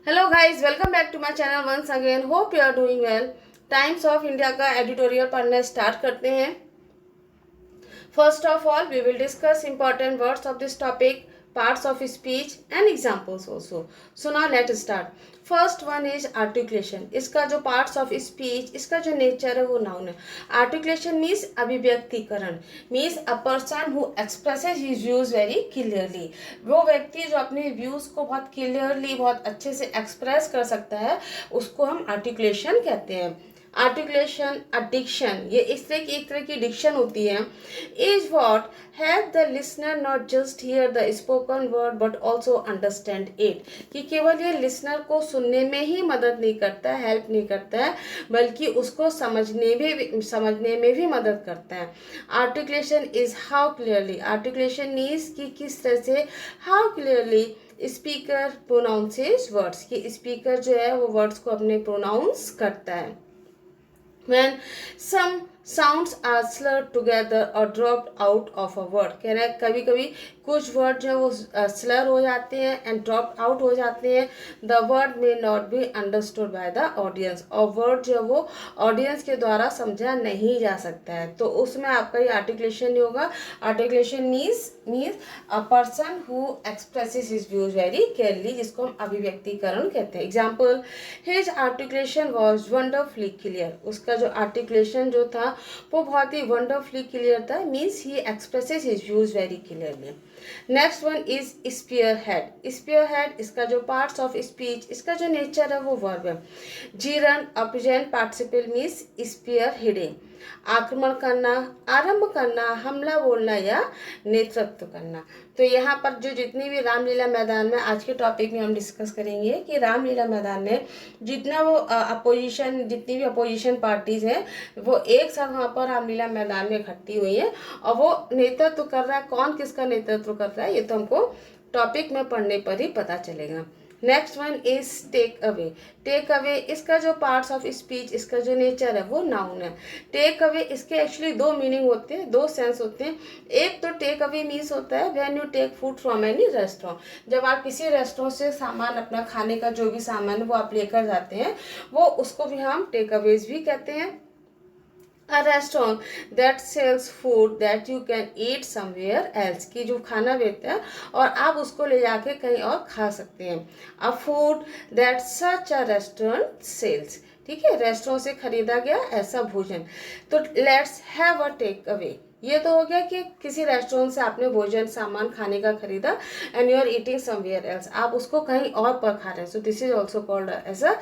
Hello guys, welcome back to my channel once again. Hope you are doing well. Times of India का editorial पढ़ना start करते हैं। First of all we will discuss important words of this topic, parts of speech and examples also. So now let start. First one is articulation. इसका जो parts of speech, इसका जो nature है वो noun है। Articulation means अभिव्यक्तिकरण, means a person who expresses his views very clearly. वो व्यक्ति जो अपने व्यूज को बहुत क्लियरली, बहुत अच्छे से एक्सप्रेस कर सकता है, उसको हम आर्टिकुलेशन कहते हैं। आर्टिकुलेशन, अडिक्शन, ये इस तरह की एक तरह की डिक्शन होती है। Is what have the listener not just here the spoken word but also understand it, कि केवल ये लिसनर को सुनने में ही मदद नहीं करता है, हेल्प नहीं करता है, बल्कि उसको समझने में भी मदद करता है। Articulation is how clearly, articulation means कि किस तरह से, how clearly speaker pronounces words, कि स्पीकर जो है वो वर्ड्स को अपने प्रोनाउंस करता है। When some sounds are slurred together or dropped out of a word, कह रहे हैं कभी कभी कुछ वर्ड जो है वो स्लर हो जाते हैं एंड ड्रॉप आउट हो जाते हैं। The word may not be understood by the audience, और वर्ड जो है वो ऑडियंस के द्वारा समझा नहीं जा सकता है, तो उसमें आपका ये आर्टिकुलेशन नहीं होगा। Articulation means a person who expresses his views very clearly, जिसको हम अभिव्यक्तिकरण कहते हैं। Example, his articulation was wonderfully clear. उसका जो आर्टिकुलेशन जो था वो बहुत ही वंडरफुली क्लियर था, means he expresses his views very clearly. Next one is spearhead. Spearhead, इसका जो पार्ट्स ऑफ स्पीच, इसका जो नेचर है वो वर्ब है। जीरन, present participle means spearheading. आक्रमण करना, आरंभ करना, हमला बोलना या नेतृत्व करना। तो यहाँ पर जो जितनी भी रामलीला मैदान में आज के टॉपिक में हम डिस्कस करेंगे कि रामलीला मैदान में जितना वो अपोजिशन, जितनी भी अपोजिशन पार्टीज हैं वो एक साथ वहाँ पर रामलीला मैदान में इकट्ठी हुई है, और वो नेतृत्व कर रहा है। कौन किसका नेतृत्व कर रहा है ये तो हमको टॉपिक में पढ़ने पर ही पता चलेगा। Next one is takeaway. Takeaway, इसका जो पार्ट्स ऑफ स्पीच, इसका जो नेचर है वो नाउन है। टेक अवे, इसके एक्चुअली दो मीनिंग होते हैं, दो सेंस होते हैं। एक तो टेक अवे मीन्स होता है when you take food from any restaurant, जब आप किसी रेस्टोरेंट से सामान, अपना खाने का जो भी सामान है वो आप लेकर जाते हैं, वो उसको भी हम टेक अवेज भी कहते हैं। A restaurant that sells food that you can eat somewhere else, की जो खाना बेचता है और आप उसको ले जाके कहीं और खा सकते हैं। A food that such a restaurant sells, ठीक है, रेस्टोरेंट से खरीदा गया ऐसा भोजन। तो let's have a take away, ये तो हो गया कि किसी रेस्टोरेंट से आपने भोजन सामान खाने का खरीदा and you are eating somewhere else, आप उसको कहीं और पर खा रहे हैं, so this is also called as a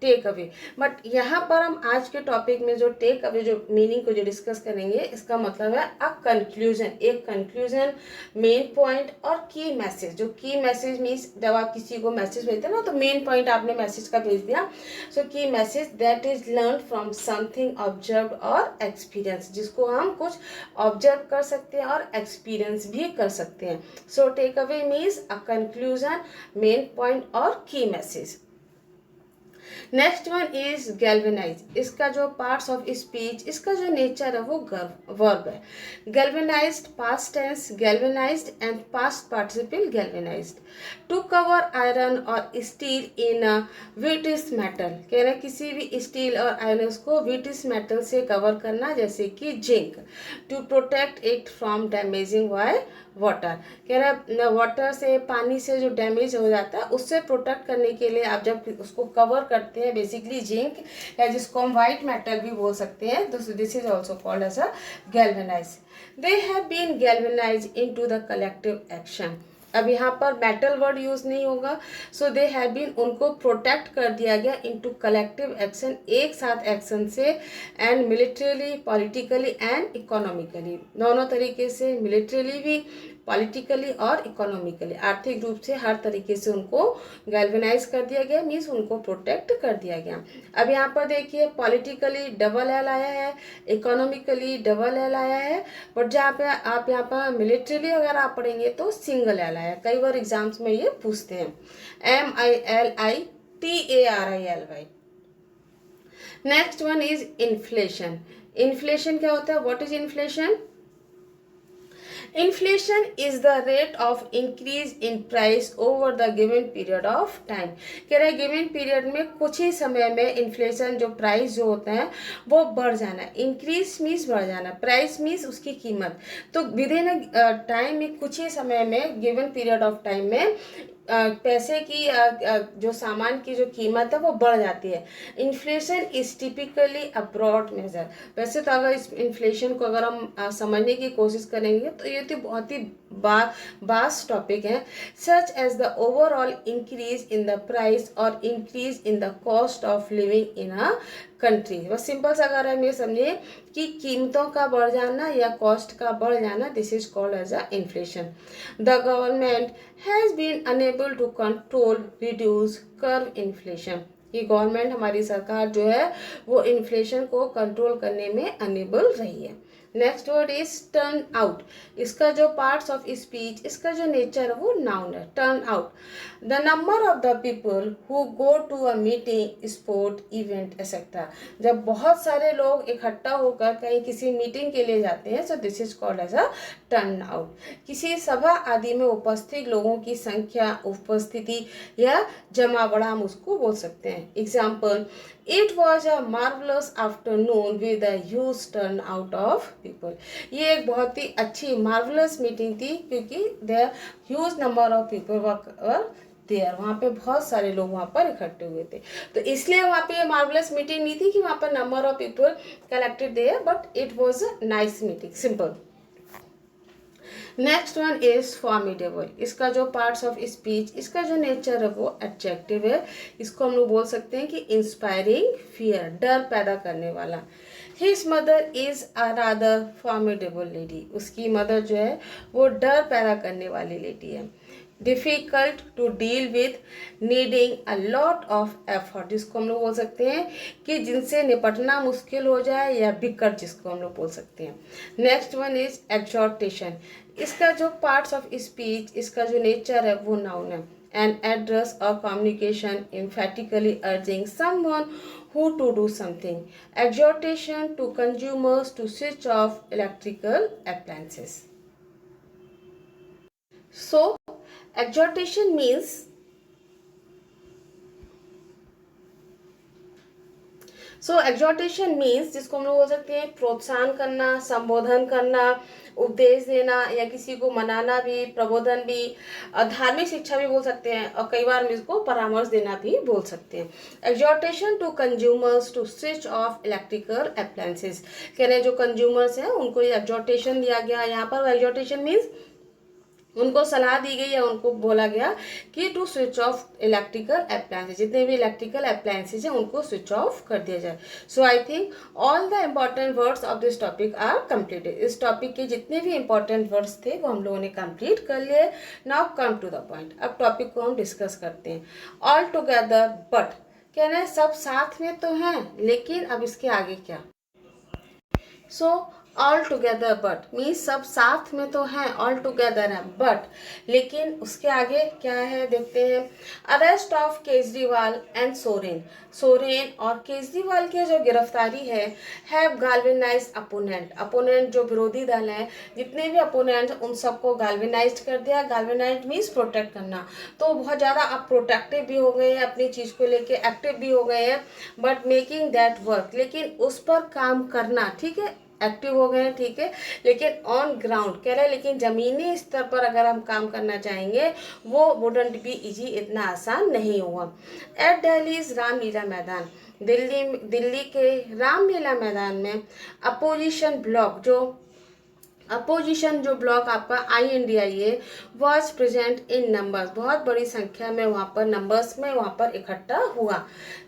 take away. But यहाँ पर हम आज के टॉपिक में जो टेक अवे जो मीनिंग को जो डिस्कस करेंगे, इसका मतलब है अ कंक्लूजन, एक कंक्लूजन, मेन पॉइंट और की मैसेज। जो की मैसेज मीन्स जब आप किसी को मैसेज भेजते हैं ना, तो मेन पॉइंट आपने मैसेज का भेज दिया। सो की message that is learn from something observe और एक्सपीरियंस, जिसको हम कुछ ऑब्जर्व कर सकते हैं और एक्सपीरियंस भी कर सकते हैं। So take away means a conclusion, main point और key message. Next one is galvanize. इसका जो पार्ट्स ऑफ स्पीच, इसका जो नेचर है वो वर्ब है। Galvanized, past tense galvanized and past participle galvanized. To cover iron और स्टील इन विटिस मेटल, कह रहे हैं किसी भी स्टील और आयरन को विटिस मेटल से कवर करना, जैसे कि zinc. To protect it from damaging by water, कह रहा वाटर से, पानी से जो डैमेज हो जाता है उससे प्रोटेक्ट करने के लिए आप जब उसको कवर करते हैं, बेसिकली जिंक, या जिसको हम वाइट मेटल भी बोल सकते हैं, तो this is also called as a galvanize. They have been galvanize into the collective action. अब यहाँ पर मेटल वर्ड यूज नहीं होगा। सो दे हैव बीन, उनको प्रोटेक्ट कर दिया गया इनटू कलेक्टिव एक्शन, एक साथ एक्शन से, and militarily, politically and economically, दोनों तरीके से, मिलिट्रीली भी, पॉलिटिकली और इकोनॉमिकली, आर्थिक रूप से हर तरीके से उनको गैल्वेनाइज कर दिया गया, मीन्स उनको प्रोटेक्ट कर दिया गया। अब यहाँ पर देखिए पॉलिटिकली डबल एल आया है, इकोनॉमिकली डबल एल आया है, बट जहाँ पे आप यहाँ पर मिलिट्रीली अगर आप पढ़ेंगे तो सिंगल एल आया है। कई बार एग्जाम्स में ये पूछते हैं, MILITARILY। Next one is inflation. Inflation क्या होता है, what is inflation? Inflation is the rate of increase in price over the given period of time. कह रहे हैं गिवन पीरियड में कुछ ही समय में इन्फ्लेशन जो प्राइस जो होता है वो बढ़ जाना। इंक्रीज मीन्स बढ़ जाना, प्राइस मीन्स उसकी कीमत। तो विद इन टाइम में कुछ ही समय में गिवन पीरियड ऑफ टाइम में पैसे की जो सामान की जो कीमत है वो बढ़ जाती है। Inflation is typically a broad measure. वैसे तो अगर इस इन्फ्लेशन को अगर हम समझने की कोशिश करेंगे तो ये तो बहुत ही वास्ट टॉपिक है। Such as the overall increase in the price और increase in the cost of living in a country. बस सिंपल सा अगर हम ये समझे कि कीमतों का बढ़ जाना या कॉस्ट का बढ़ जाना, this is called as a inflation. The government has been unable to control reduce curve inflation. ये गवर्नमेंट हमारी सरकार जो है वो इन्फ्लेशन को कंट्रोल करने में अनेबल रही है। Next word is turn out. इसका जो पार्ट्स ऑफ स्पीच, इसका जो नेचर है वो नाउन है। Turn out, the number of the people who go to a meeting, sport, event etcetera. जब बहुत सारे लोग इकट्ठा होकर कहीं किसी मीटिंग के लिए जाते हैं, so this is called as a turn out. किसी सभा आदि में उपस्थित लोगों की संख्या, उपस्थिति या जमावड़ा हम उसको बोल सकते हैं। Example, it was a marvellous afternoon with a huge turn out of people. ये एक बहुत ही अच्छी मार्वलस मीटिंग थी क्योंकि the huge number of people were there. वहाँ पे बहुत सारे लोग वहाँ पर इकट्ठे हुए थे, तो इसलिए वहाँ पे ये मार्वलस मीटिंग नहीं थी कि वहाँ पर number of people collected there, but it was a nice meeting, simple. Next one is formidable. इसका जो पार्ट्स ऑफ स्पीच, इसका जो नेचर है वो एडजेक्टिव है। इसको हम लोग बोल सकते हैं कि इंस्पायरिंग फियर, डर पैदा करने वाला। His mother is a rather formidable lady. उसकी मदर जो है वो डर पैदा करने वाली लेडी है। Difficult to deal with, needing a lot of effort. जिसको हम लोग बोल सकते हैं कि जिनसे निपटना मुश्किल हो जाए, या बिकट जिसको हम लोग बोल सकते हैं। Next one is exhortation. इसका जो पार्ट्स ऑफ स्पीच, इसका जो नेचर है वो नाउन है। एन एड्रेस और communication emphatically urging someone who to do something. Exhortation to consumers to switch off electrical appliances. So exhortation means जिसको हम लोग बोल सकते हैं प्रोत्साहन करना, संबोधन करना, उपदेश देना, या किसी को मनाना भी, प्रबोधन भी, धार्मिक शिक्षा भी बोल सकते हैं, और कई बार हम इसको परामर्श देना भी बोल सकते हैं। Exhortation to consumers to switch off electrical appliances. कह रहे हैं जो कंज्यूमर्स हैं उनको ये एग्जॉर्टेशन दिया गया। यहाँ पर एग्जॉर्टेशन मीन्स उनको सलाह दी गई या उनको बोला गया कि to switch off electrical appliances, जितने भी इलेक्ट्रिकल अप्लायंसेज हैं उनको स्विच ऑफ कर दिया जाए। So I think all the important words of this topic are completed. इस टॉपिक के जितने भी इम्पॉर्टेंट वर्ड्स थे वो हम लोगों ने कंप्लीट कर लिए। Now come to the point. अब टॉपिक को हम डिस्कस करते हैं। ऑल टुगेदर बट, कहना है सब साथ में तो हैं, लेकिन अब इसके आगे क्या। So all together but means सब साथ में तो हैं, ऑल टुगेदर है, बट लेकिन उसके आगे क्या है देखते हैं। Arrest of Kejriwal and Soren. Soren और केजरीवाल की जो गिरफ्तारी है, हैव गाल्वेनाइज अपोनेंट। अपोनेंट जो विरोधी दल है, जितने भी अपोनेंट उन सबको गाल्वेनाइज कर दिया। गाल्वेनाइज मीन्स प्रोटेक्ट करना। तो बहुत ज़्यादा अब प्रोटेक्टिव भी हो गए हैं, अपनी चीज़ को लेके एक्टिव भी हो गए हैं, बट मेकिंग दैट वर्क, लेकिन उस पर काम करना, ठीक है, एक्टिव हो गए हैं, ठीक है, लेकिन ऑन ग्राउंड कह रहे हैं, लेकिन ज़मीनी स्तर पर अगर हम काम करना चाहेंगे वो वुडंट बी इजी, इतना आसान नहीं हुआ। एट दिल्लीज रामलीला मैदान, दिल्ली के रामलीला मैदान में अपोजिशन ब्लॉक आपका INDIA was present in numbers, बहुत बड़ी संख्या में वहाँ पर नंबर्स में वहाँ पर इकट्ठा हुआ।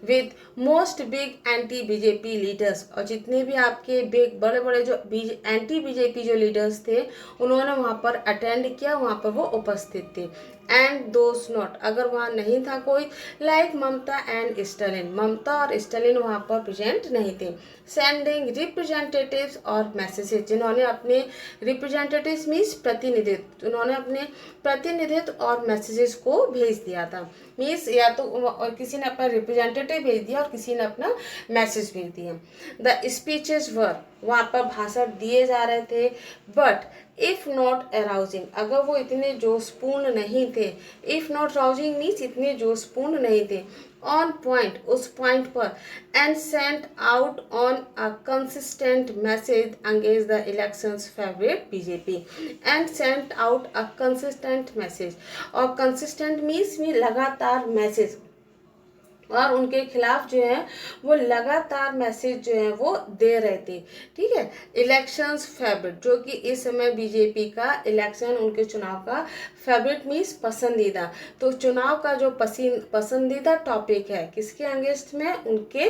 With most big anti BJP leaders, और जितने भी आपके बिग बड़े बड़े जो एंटी बीजेपी जो लीडर्स थे उन्होंने वहाँ पर अटेंड किया, वहाँ पर वो उपस्थित थे। एंड दोस नॉट, अगर वहाँ नहीं था कोई, लाइक ममता एंड स्टालिन, ममता और स्टालिन वहाँ पर प्रेजेंट नहीं थे। सेंडिंग रिप्रेजेंटेटिव्स और मैसेजेस, जिन्होंने अपने रिप्रेजेंटेटिव्स मीन्स प्रतिनिधित्व, उन्होंने अपने प्रतिनिधित्व और मैसेजेस को भेज दिया था। मीन्स या तो किसी ने अपना रिप्रेजेंटेटिव भेज दिया और किसी ने अपना मैसेज भेज दिया। द स्पीचेस वर, वहाँ पर भाषण दिए जा रहे थे, बट इफ़ नॉट अराउजिंग, अगर वो इतने जोशपूर्ण नहीं थे, इफ़ नॉट राउजिंग मीन्स इतने जोशपूर्ण नहीं थे, ऑन पॉइंट, उस पॉइंट पर, and sent out on a consistent message against the elections favourite BJP, and sent out a consistent message, और कंसिस्टेंट मीन्स लगातार मैसेज, और उनके खिलाफ जो है वो लगातार मैसेज जो है वो दे रहे थे। ठीक है, इलेक्शंस फेवरेट, जो कि इस समय बीजेपी का इलेक्शन, उनके चुनाव का फेवरेट मीन्स पसंदीदा, तो चुनाव का जो पसंदीदा टॉपिक है किसके अगेंस्ट में, उनके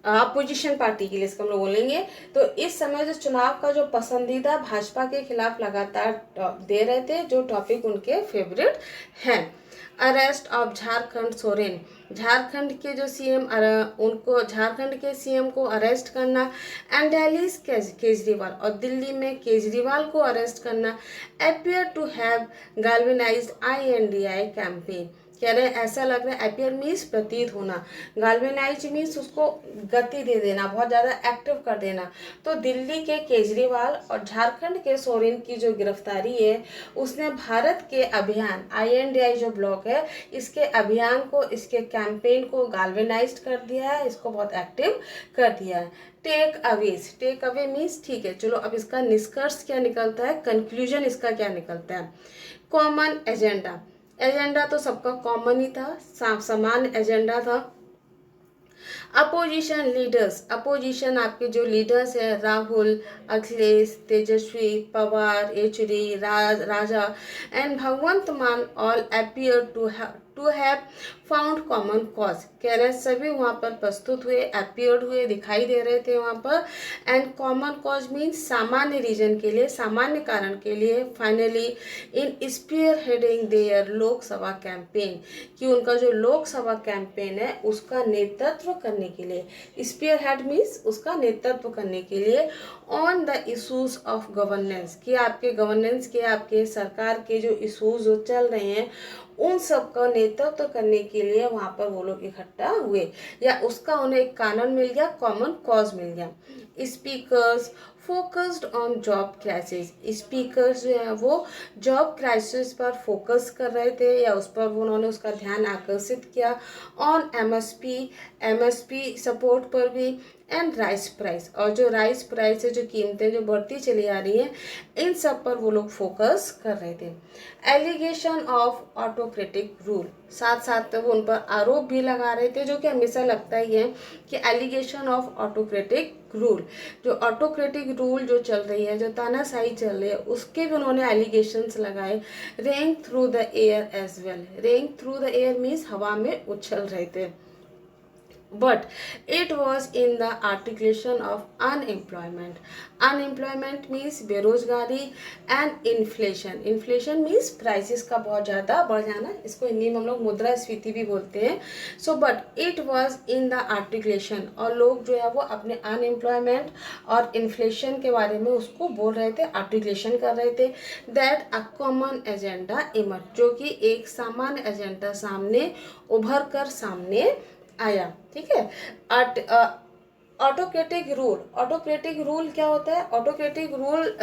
अपोजिशन पार्टी के लिए इसको हम लोग बोलेंगे। तो इस समय जो चुनाव का जो पसंदीदा भाजपा के खिलाफ लगातार दे रहे थे, जो टॉपिक उनके फेवरेट हैं। अरेस्ट ऑफ झारखंड सोरेन, झारखंड के जो सीएम, उनको झारखंड के सीएम को अरेस्ट करना, एंड दिल्ली केजरीवाल, और दिल्ली में केजरीवाल को अरेस्ट करना, appear to have galvanized INDI campaign, कह रहे हैं ऐसा लग रहा है, अपियर मीन्स प्रतीत होना, गाल्वेनाइज मीन्स उसको गति दे देना, बहुत ज़्यादा एक्टिव कर देना। तो दिल्ली के केजरीवाल और झारखंड के सोरेन की जो गिरफ्तारी है, उसने भारत के अभियान INDI जो ब्लॉक है, इसके अभियान को, इसके कैंपेन को गाल्वेनाइज कर दिया है, इसको बहुत एक्टिव कर दिया है। टेक अवे मीन्स ठीक है, चलो अब इसका निष्कर्ष क्या निकलता है, कंक्लूजन इसका क्या निकलता है। कॉमन एजेंडा, एजेंडा तो सबका कॉमन ही था, समान एजेंडा था। अपोजिशन लीडर्स, अपोजिशन आपके जो लीडर्स है, Rahul, Akhilesh, Tejashwi, Pawar, Yechury, Raja and Bhagwant Mann, all appear to have found common cause, कह रहे सभी वहाँ पर प्रस्तुत हुए, अपियर्ड हुए, दिखाई दे रहे थे वहाँ पर, एंड कॉमन कॉज मीन्स सामान्य रीजन के लिए, सामान्य कारण के लिए, finally in spearheading their Lok Sabha campaign, कि उनका जो लोकसभा कैंपेन है उसका नेतृत्व करने के लिए, स्पीयर हेड मीन्स उसका नेतृत्व करने के लिए, on the issues of governance, कि आपके गवर्नेंस के, आपके सरकार के जो इशूज जो चल रहे हैं उन सब का नेतृत्व करने के लिए वहाँ पर वो लोग इकट्ठा हुए, या उसका उन्हें एक कारण मिल गया, कॉमन कॉज मिल गया। Speakers focused on job crisis, speakers जो है वो जॉब क्राइसिस पर फोकस कर रहे थे, या उस पर उन्होंने उसका ध्यान आकर्षित किया। ऑन MSP सपोर्ट पर भी, एंड राइस प्राइस, और जो राइस प्राइस है, जो कीमतें जो बढ़ती चली आ रही हैं, इन सब पर वो लोग फोकस कर रहे थे। एलिगेशन ऑफ ऑटोक्रेटिक रूल, साथ साथ वो उन पर आरोप भी लगा रहे थे, जो कि हमेशा लगता ही है कि एलिगेशन ऑफ ऑटोक्रेटिक रूल, जो ऑटोक्रेटिक रूल जो चल रही है, जो तानाशाही चल रही है, उसके भी उन्होंने एलिगेशंस लगाए। Raining through the air as well, raining through the air means हवा में उछल रहे थे। but it was in the articulation of unemployment, unemployment means बेरोजगारी, and inflation, inflation means prices का बहुत ज़्यादा बढ़ जाना, इसको हिंदी में हम लोग मुद्रास्फीति भी बोलते हैं। so but it was in the articulation, और लोग जो है वो अपने unemployment और inflation के बारे में उसको बोल रहे थे, articulation कर रहे थे। that a common agenda emerged, जो कि एक सामान्य एजेंडा सामने उभर कर सामने आया। ठीक है, ऑटोक्रेटिक रूल, ऑटोक्रेटिक रूल क्या होता है, autocratic rule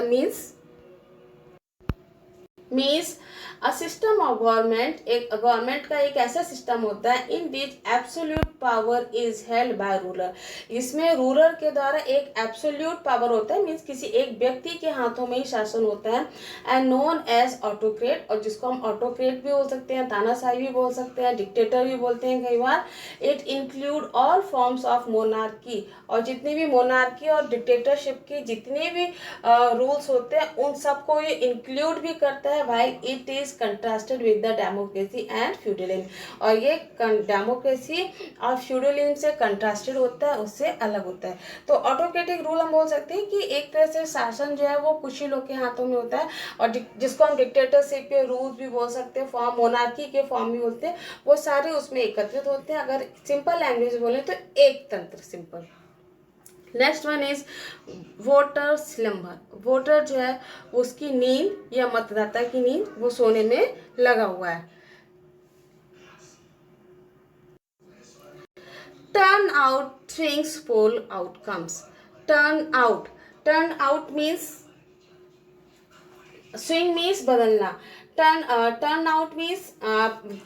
means a system of government, एक गवर्नमेंट का एक ऐसा सिस्टम होता है in which absolute power is held by ruler, इसमें रूलर के द्वारा एक एब्सोल्यूट पावर होता है, मीन्स किसी एक व्यक्ति के हाथों में ही शासन होता है, एंड नोन एज ऑटोक्रेट, और जिसको हम ऑटोक्रेट भी बोल सकते हैं, तानाशाही भी बोल सकते हैं, डिक्टेटर भी बोलते हैं कई बार। It include all forms of monarchy, और जितने भी मोनार्की और डिक्टेटरशिप के जितने भी रूल्स होते हैं उन सबको ये इंक्लूड भी करता है, while it is contrasted with the democracy and feudalism, और ये डेमोक्रेसी और फ्यूडलिज्म से कंट्रास्टेड होता है, उससे अलग होता है। तो ऑटोक्रेटिक रूल हम बोल सकते हैं कि एक तरह से शासन जो है वो कुछ ही लोग के हाथों में होता है, और जिसको हम डिक्टेटरशिप के रूल्स भी बोल सकते हैं, फॉर्म मोनार्की के फॉर्म भी बोलते हैं, वो सारे उसमें एकत्रित होते हैं। अगर सिंपल लैंग्वेज बोले तो एक तंत्र, simple. Next one is voter slumber, voter जो है उसकी नींद या मतदाता की नींद वो सोने में लगा हुआ है। Turn out things poll outcomes, turnout turnout means, swing means बदलना, टर्न आउट मीन्स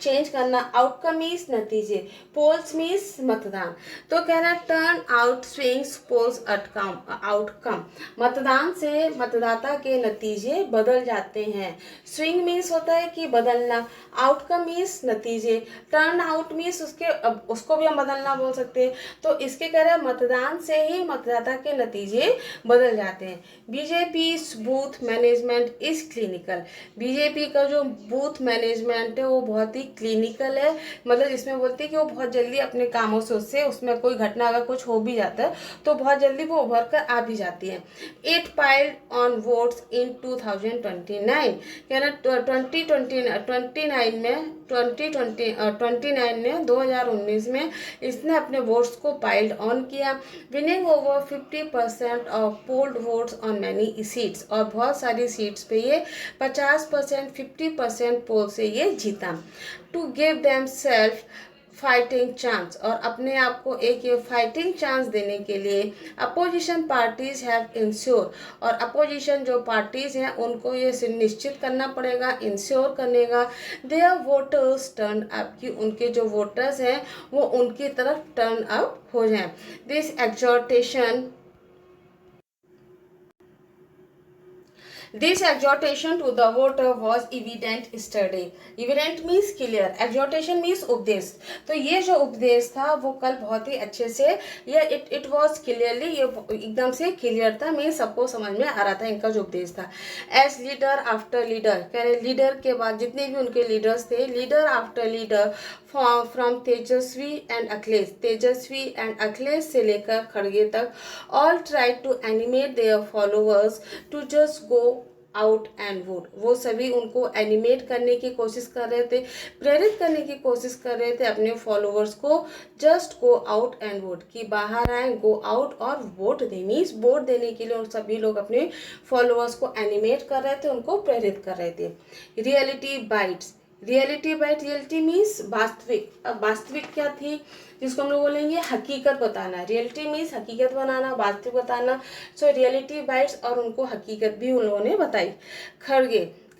चेंज करना, आउटकम मीन्स नतीजे, पोल्स मीन्स मतदान। तो कह रहा है turn out swings polls outcome, मतदान से मतदाता के नतीजे बदल जाते हैं। स्विंग मीन्स होता है कि बदलना, आउटकम मीन्स नतीजे, टर्न आउट मीन्स उसको भी हम बदलना बोल सकते हैं। तो इसके कह रहे हैं मतदान से ही मतदाता के नतीजे बदल जाते हैं। BJP booth management is clinical, BJP का जो बूथ मैनेजमेंट है वो बहुत ही क्लिनिकल है, मतलब इसमें बोलते हैं कि वो बहुत जल्दी अपने कामों से उसमें कोई घटना अगर कुछ हो भी जाता है तो बहुत जल्दी वो उभर कर आ भी जाती है। It piled on votes in 2029, कहना 2019 में इसने अपने वोट्स को पाइल्ड ऑन किया, winning over 50% of polled votes on many seats, और बहुत सारी सीट्स पे ये 50% 50% पोल से ये जीता। To give them self fighting chance, और अपने आप को एक ये फाइटिंग चांस देने के लिए अपोजिशन पार्टीज हैव इंश्योर, और अपोजिशन जो पार्टीज हैं उनको ये सुनिश्चित करना पड़ेगा, इंश्योर करेगा देयर वोटर्स टर्न अप, कि उनके जो वोटर्स हैं वो उनकी तरफ टर्न अप हो जाएं। This exhortation to the voter was evident yesterday. Evident means clear, exhortation means उपदेश। तो ये जो उपदेश था वो कल बहुत ही अच्छे से, ये इट वॉज क्लियरली, ये एकदम से क्लियर था, मीन्स सबको समझ में आ रहा था इनका जो उपदेश था। एज लीडर आफ्टर लीडर, कह रहे लीडर के बाद जितने भी उनके लीडर्स थे, leader after leader from Tejashwi and Akhilesh से लेकर खड़गे तक, all try to animate their followers to just go out and vote, वो सभी उनको एनिमेट करने की कोशिश कर रहे थे, प्रेरित करने की कोशिश कर रहे थे अपने फॉलोअर्स को, just go out and vote, कि बाहर आए, गो आउट और वोट दे, मीन्स वोट देने के लिए और सभी लोग अपने फॉलोअर्स को एनिमेट कर रहे थे, उनको प्रेरित कर रहे थे। रियलिटी बाइट्स, रियलिटी मीन्स वास्तविक, अब वास्तविक क्या थी जिसको हम लोग बोलेंगे हकीकत बताना, रियलिटी मीन्स हकीकत बनाना, वास्तविक बताना। सो रियलिटी बाइट्स, और उनको हकीकत भी उन लोगों ने बताई।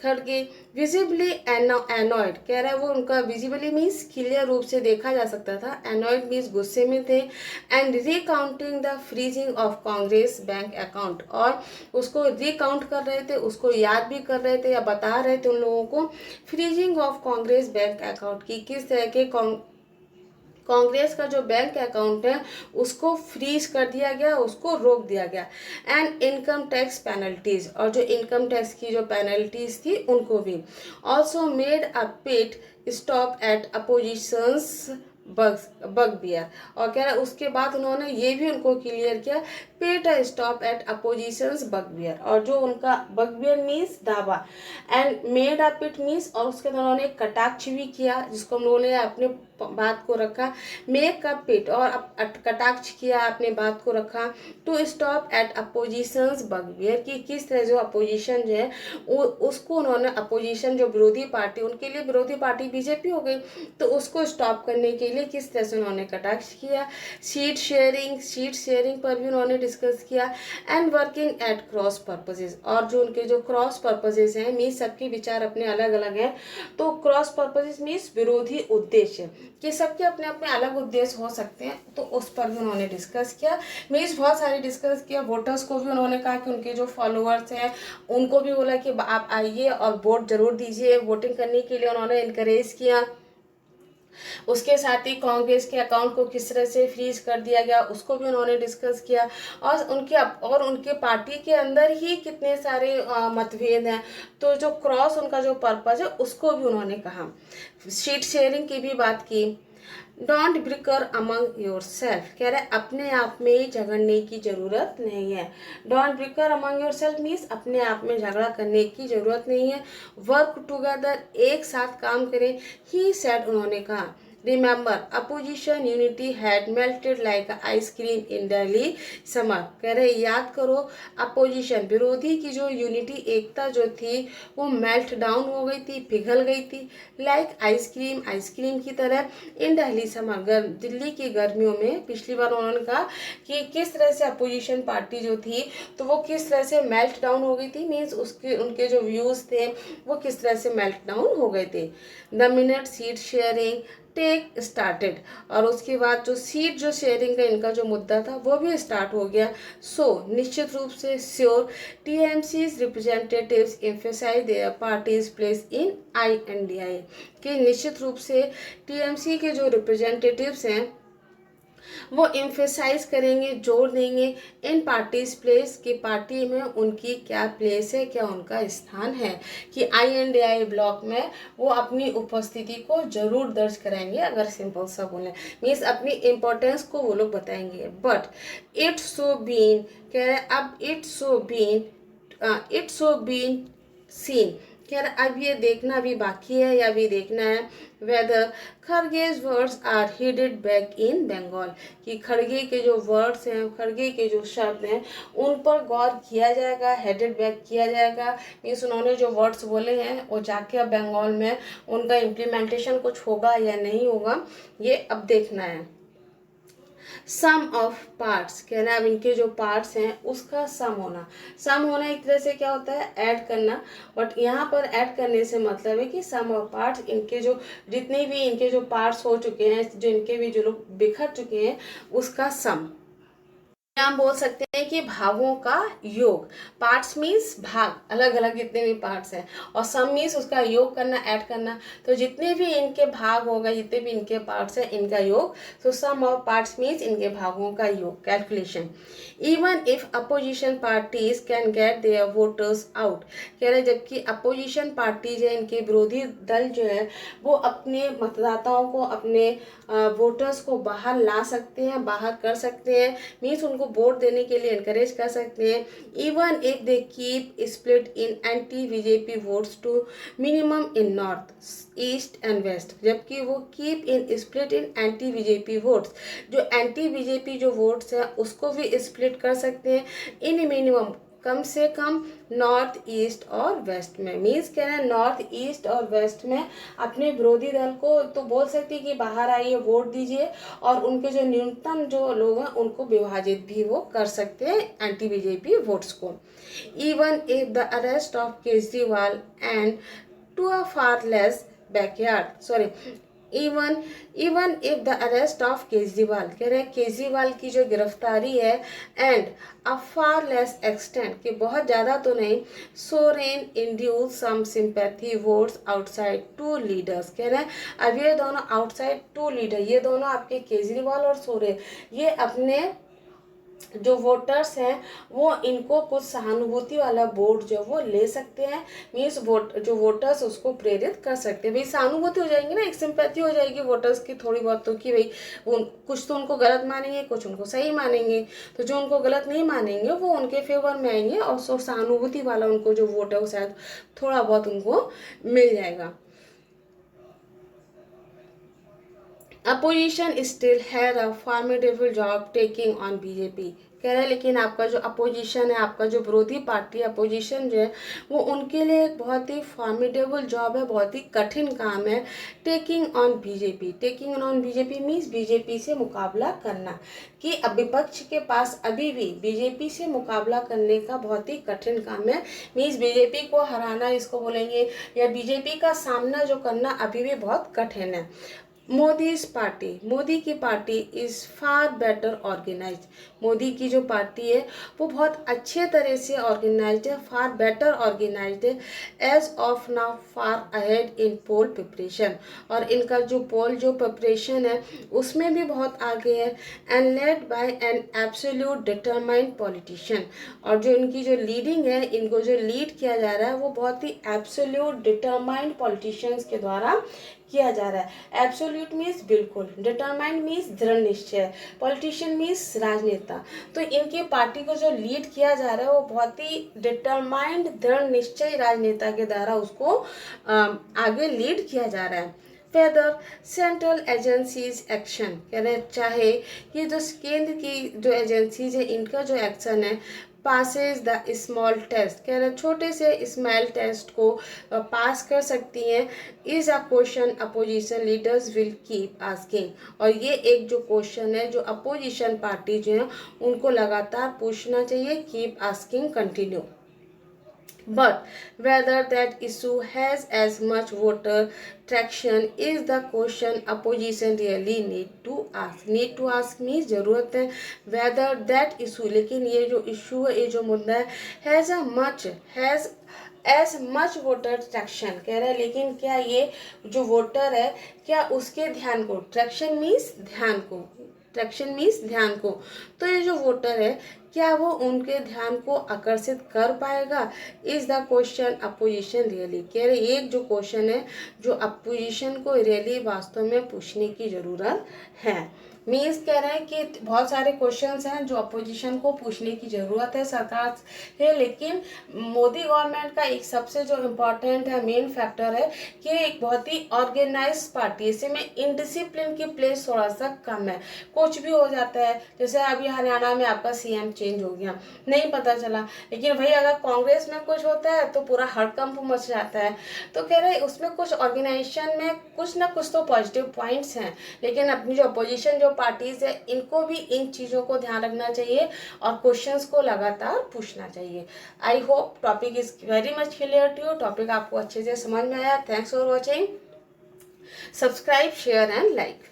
खड़गे विजिबली एनॉयड, कह रहा है वो उनका विजिबली मीन्स क्लियर रूप से देखा जा सकता था, एनॉयड मीन्स गुस्से में थे। And recounting the freezing of Congress bank account, और उसको रिकाउंट कर रहे थे, उसको याद भी कर रहे थे या बता रहे थे उन लोगों को freezing of Congress bank account की, किस तरह के कांग्रेस का जो बैंक अकाउंट है उसको फ्रीज कर दिया गया, उसको रोक दिया गया। एंड इनकम टैक्स पेनल्टीज, और जो इनकम टैक्स की जो पेनल्टीज थी उनको भी। Also made a pit stop at opposition's bugbear, और कह रहा है उसके बाद उन्होंने ये भी उनको क्लियर किया, put a stop at opposition's bugbear, और जो उनका बगबियर मीन्स दावा, and made a pit means, और उसके बाद उन्होंने कटाक्ष भी किया, जिसको हम लोगों ने अपने बात को रखा, मेक अ पिट, और कटाक्ष किया, अपने बात को रखा, टू स्टॉप एट अपोजिशंस बगबियर, की किस तरह जो अपोजिशन जो है उसको उन्होंने, अपोजिशन जो विरोधी पार्टी, उनके लिए विरोधी पार्टी बीजेपी हो गई, तो उसको स्टॉप करने के लिए किस तरह से उन्होंने कटाक्ष किया। सीट शेयरिंग पर भी उन्होंने डिस्कस किया। And working at cross purposes, और जो उनके जो क्रॉस पर्पजेज हैं, मीन्स सबके विचार अपने अलग अलग हैं, तो क्रॉस पर्पजेज मीन्स विरोधी उद्देश्य, कि सबके अपने अपने अलग उद्देश्य हो सकते हैं, तो उस पर भी उन्होंने डिस्कस किया, मीन्स बहुत सारी डिस्कस किया। वोटर्स को भी उन्होंने कहा कि उनके जो फॉलोअर्स हैं उनको भी बोला कि आप आइए और वोट जरूर दीजिए, वोटिंग करने के लिए उन्होंने इनकरेज किया। उसके साथ ही कांग्रेस के अकाउंट को किस तरह से फ्रीज कर दिया गया उसको भी उन्होंने डिस्कस किया, और उनके पार्टी के अंदर ही कितने सारे मतभेद हैं, तो जो क्रॉस उनका जो पर्पज है उसको भी उन्होंने कहा। सीट शेयरिंग की भी बात की। Don't beaker among your self, कह रहे अपने आप में झगड़ने की जरूरत नहीं है। Don't beaker among your self means अपने आप में झगड़ा करने की जरूरत नहीं है। वर्क टुगेदर, एक साथ काम करें। ही सेड, उन्होंने कहा। Remember opposition unity had melted like ice cream in Delhi summer. कह रहे याद करो अपोजिशन विरोधी की जो यूनिटी एकता जो थी वो मेल्ट डाउन हो गई थी, पिघल गई थी, लाइक आइसक्रीम आइसक्रीम की तरह, इन दिल्ली समर दिल्ली की गर्मियों में। पिछली बार उन्होंने कहा कि किस तरह से अपोजिशन पार्टी जो थी तो वो किस तरह से मेल्ट डाउन हो गई थी, मीन्स उसके उनके जो व्यूज़ थे वो किस तरह से मेल्ट डाउन हो गए थे। The minute seat sharing take started, और उसके बाद जो सीट जो शेयरिंग का इनका जो मुद्दा था वो भी स्टार्ट हो गया। सो निश्चित रूप से sure TMC's representatives emphasize their parties place in INDI, कि निश्चित रूप से टीएमसी के जो रिप्रेजेंटेटिव्स हैं वो एम्फेसाइज करेंगे, जोर देंगे इन पार्टीज प्लेस की पार्टी में उनकी क्या प्लेस है, क्या उनका स्थान है, कि INDI ब्लॉक में वो अपनी उपस्थिति को जरूर दर्ज कराएंगे। अगर सिंपल सा बोले मीन्स अपनी इम्पोर्टेंस को वो लोग बताएंगे। बट इट्स सो बीन, कह रहे अब इट्स सो बीन सीन, खैर अब ये देखना अभी बाकी है या अभी देखना है whether Kharge's words are heeded back in Bengal, कि खड़गे के जो वर्ड्स हैं, खड़गे के जो शब्द हैं उन पर गौर किया जाएगा, हेडेड बैक किया जाएगा। मीन्स उन्होंने जो वर्ड्स बोले हैं वो जाके अब बंगाल में उनका इम्प्लीमेंटेशन कुछ होगा या नहीं होगा, ये अब देखना है। सम ऑफ पार्ट्स, कहना अब इनके जो पार्ट्स हैं उसका सम होना एक तरह से क्या होता है, ऐड करना। बट यहाँ पर ऐड करने से मतलब है कि सम ऑफ पार्ट्स, इनके जो जितने भी इनके जो पार्ट्स हो चुके हैं, जो इनके भी जो लोग बिखर चुके हैं उसका सम। हम बोल सकते हैं कि भागों का योग, पार्ट्स मीन्स भाग, अलग अलग जितने भी पार्ट्स हैं, और सम मीन्स उसका योग करना, ऐड करना। तो जितने भी इनके भाग होगा, जितने भी इनके पार्ट्स हैं, इनका योग। तो सम ऑफ पार्ट्स मीन्स इनके भागों का योग, calculation. Even if opposition parties can get their voters out, कह रहे जबकि अपोजिशन पार्टीज है, इनके विरोधी दल जो है वो अपने मतदाताओं को, अपने वोटर्स को बाहर ला सकते हैं, बाहर कर सकते हैं, मीन्स उनको वोट देने के लिए इनकरेज कर सकते हैं। Even if they keep split in anti BJP votes to minimum in north east and west, जबकि वो keep in split in anti BJP votes, जो एंटी बीजेपी जो वोट्स हैं उसको भी स्प्लिट कर सकते हैं इन मिनिमम, कम से कम नॉर्थ ईस्ट और वेस्ट में। मीन्स कह रहे हैं नॉर्थ ईस्ट और वेस्ट में अपने विरोधी दल को तो बोल सकती है कि बाहर आइए वोट दीजिए, और उनके जो न्यूनतम जो लोग हैं उनको विभाजित भी वो कर सकते हैं एंटी बीजेपी वोट्स को। Even if the arrest of Kejriwal and to a far less backyard, sorry even if the arrest of Kejriwal, कह रहे हैं केजरीवाल की जो गिरफ्तारी है and a far less extent, कि बहुत ज़्यादा तो नहीं, Soren induce some sympathy votes outside to leaders, कह रहे हैं अब ये दोनों आउटसाइड टू लीडर, ये दोनों आपके केजरीवाल और सोरेन, ये अपने जो वोटर्स हैं वो इनको कुछ सहानुभूति वाला वोट जो वो ले सकते हैं। मीन्स वोट जो वोटर्स उसको प्रेरित कर सकते हैं, भाई सहानुभूति हो जाएंगी ना, एक सिंपैथी हो जाएगी वोटर्स की थोड़ी बहुत, तो कि भाई वो कुछ तो उनको गलत मानेंगे, कुछ उनको सही मानेंगे, तो जो उनको गलत नहीं मानेंगे वो उनके फेवर में आएंगे, और सो सहानुभूति वाला उनको जो वोट है वो शायद थोड़ा बहुत उनको मिल जाएगा। Opposition still had a formidable job taking on BJP, कह रहे हैं लेकिन आपका जो अपोजिशन है, आपका जो विरोधी पार्टी अपोजिशन जो है वो उनके लिए एक बहुत ही फॉर्मिडेबल जॉब है, बहुत ही कठिन काम है taking on BJP. Taking on BJP means BJP से मुकाबला करना, कि अब विपक्ष के पास अभी भी बीजेपी से मुकाबला करने का बहुत ही कठिन काम है। मीन्स बीजेपी को हराना इसको बोलेंगे, या बीजेपी का सामना जो करना अभी भी बहुत कठिन है। मोदीज पार्टी, मोदी की party is far better organised, Modi की जो पार्टी है वो बहुत अच्छे तरह से ऑर्गेनाइज्ड है, फार बेटर ऑर्गेनाइज्ड है as of now, far ahead in poll preparation, और इनका जो पोल जो प्रिपरेशन है उसमें भी बहुत आगे है। And led by an absolute determined politician, और जो इनकी जो लीडिंग है, इनको जो लीड किया जा रहा है वो बहुत ही एब्सोल्यूट डिटरमाइंड पॉलिटिशियंस के द्वारा किया जा रहा है। एब्सोल्यूट मीन्स बिल्कुल, डिटरमाइंड मीन्स दृढ़ निश्चय, पॉलिटिशियन मीन्स राजनेता। तो इनकी पार्टी को जो लीड किया जा रहा है वो बहुत ही डिटरमाइंड दृढ़ निश्चय राजनेता के द्वारा उसको आगे लीड किया जा रहा है। वेदर सेंट्रल एजेंसीज एक्शन, कह रहे चाहे ये जो केंद्र की जो एजेंसीज है इनका जो एक्शन है पासेज द स्मॉल टेस्ट, कह रहे छोटे से स्मॉल टेस्ट को पास कर सकती हैं, is a question opposition leaders will keep asking, और ये एक जो क्वेश्चन है जो अपोजिशन पार्टी जो है उनको लगातार पूछना चाहिए, keep asking continue. But whether that issue has as much voter traction is the question opposition really need to ask. Need to ask means जरूरत है, whether that issue, लेकिन ये जो issue है, ये जो मुद्दा है, has as much voter traction, कह रहा है लेकिन क्या ये जो वोटर है क्या उसके ध्यान को, ट्रैक्शन मीन्स ध्यान को, ट्रैक्शन मीन्स ध्यान को, तो ये जो वोटर है क्या वो उनके ध्यान को आकर्षित कर पाएगा, is the question opposition really, कह रहे एक जो क्वेश्चन है जो अपोजिशन को रियली वास्तव में पूछने की जरूरत है। मीन्स कह रहे हैं कि बहुत सारे क्वेश्चंस हैं जो अपोजिशन को पूछने की ज़रूरत है सरकार है, लेकिन मोदी गवर्नमेंट का एक सबसे जो इम्पोर्टेंट है मेन फैक्टर है कि एक बहुत ही ऑर्गेनाइज पार्टी, इसमें इनडिसिप्लिन की प्लेस थोड़ा सा कम है, कुछ भी हो जाता है, जैसे अभी हरियाणा में आपका सीएम चेंज हो गया नहीं पता चला, लेकिन भाई अगर कांग्रेस में कुछ होता है तो पूरा हड़कंप मच जाता है, तो कह रहे उसमें कुछ ऑर्गेनाइजेशन में कुछ ना कुछ तो पॉजिटिव पॉइंट्स हैं, लेकिन अपनी जो अपोजिशन जो पार्टीज है इनको भी इन चीज़ों को ध्यान रखना चाहिए और क्वेश्चंस को लगातार पूछना चाहिए। I hope topic is very much clear to you, topic आपको अच्छे से समझ में आया। Thanks for watching, subscribe share and like.